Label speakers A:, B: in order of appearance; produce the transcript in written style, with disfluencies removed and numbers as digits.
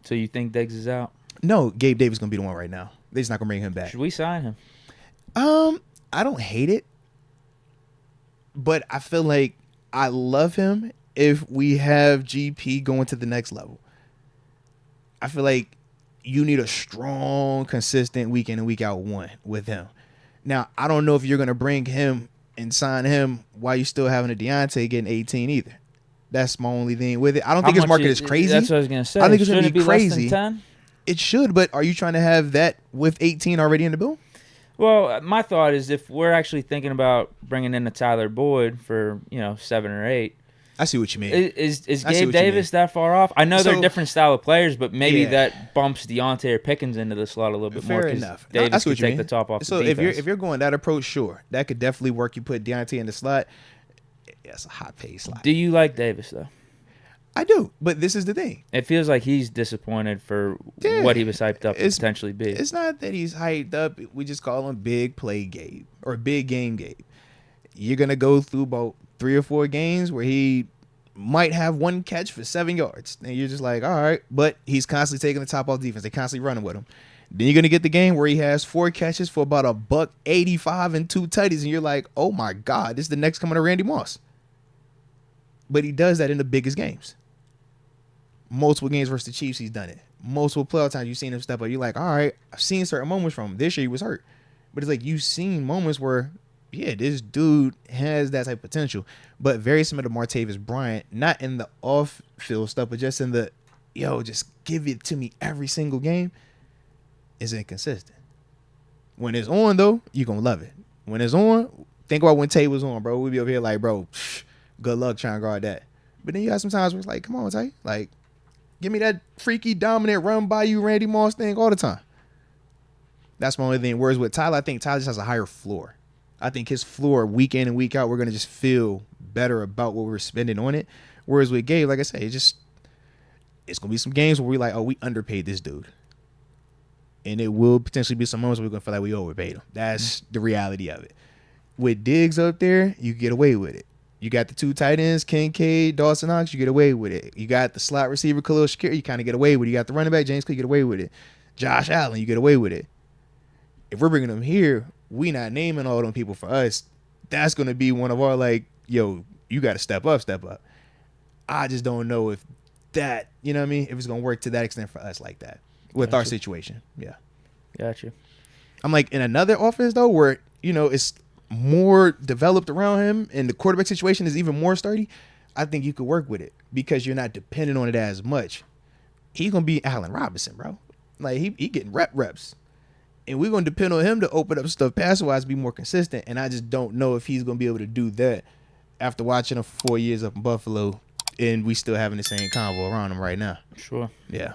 A: So you think Diggs is out?
B: No, Gabe Davis going to be the one right now. They're just not going to bring him back.
A: Should we sign him?
B: I don't hate it, but I feel like I love him if we have GP going to the next level. I feel like you need a strong, consistent week in and week out one with him. Now, I don't know if you're going to bring him and sign him while you still having a Deontay getting 18 either. That's my only thing with it. I don't think his market is crazy.
A: That's what I was going to say.
B: I think it's going to
A: Shouldn't
B: be
A: it be
B: crazy.
A: less than 10?
B: It should, but are you trying to have that with 18 already in the bill?
A: Well, my thought is if we're actually thinking about bringing in a Tyler Boyd for 7 or 8.
B: I see what you mean.
A: Is Gabe Davis that far off? I know they're different style of players, but maybe that bumps Deontay or Pickens into the slot a little bit more.
B: Fair enough.
A: Davis could take the top off.
B: So
A: the defense.
B: if you're going that approach, sure, that could definitely work. You put Deontay in the slot. That's a hot pace slot.
A: Do you like Davis though?
B: I do, but this is the thing.
A: It feels like he's disappointed for what he was hyped up to potentially be.
B: It's not that he's hyped up. We just call him Big Play Gabe or Big Game Gabe. You're going to go through about 3 or 4 games where he might have 1 catch for 7 yards. And you're just like, all right. But he's constantly taking the top off defense. They're constantly running with him. Then you're going to get the game where he has 4 catches for about $185 and 2 tutties. And you're like, oh, my God, this is the next coming to Randy Moss. But he does that in the biggest games. Multiple games versus the Chiefs, he's done it. Multiple playoff times, you've seen him step up. You're like, all right, I've seen certain moments from him. This year he was hurt. But it's like you've seen moments where, yeah, this dude has that type of potential. But very similar to Martavis Bryant, not in the off-field stuff, but just in the, just give it to me every single game, is inconsistent. When it's on, though, you're going to love it. When it's on, think about when Tay was on, bro. We'd be over here like, bro, good luck trying to guard that. But then you have some times where it's like, come on, Tay. Like, give me that freaky, dominant, run by you, Randy Moss thing all the time. That's my only thing. Whereas with Tyler, I think Tyler just has a higher floor. I think his floor, week in and week out, we're going to just feel better about what we're spending on it. Whereas with Gabe, like I say, it's going to be some games where we're like, oh, we underpaid this dude. And it will potentially be some moments where we're going to feel like we overpaid him. That's the reality of it. With Diggs up there, you get away with it. You got the 2 tight ends, Kincaid, Dawson Knox, you get away with it. You got the slot receiver, Khalil Shakir, you kind of get away with it. You got the running back, James Cook, you get away with it. Josh Allen, you get away with it. If we're bringing them here, we not naming all them people for us. That's going to be one of our, like, yo, you got to step up, step up. I just don't know if that, you know what I mean, if it's going to work to that extent for us like that with our situation. Yeah.
A: Gotcha.
B: I'm like, in another offense, though, where, it's more developed around him and the quarterback situation is even more sturdy, I think you could work with it because you're not dependent on it as much. He's going to be Allen Robinson, bro. Like, he getting reps. And we're going to depend on him to open up stuff pass-wise, be more consistent. And I just don't know if he's going to be able to do that after watching him for 4 years up in Buffalo and we still having the same convo around him right now.
A: Sure.
B: Yeah.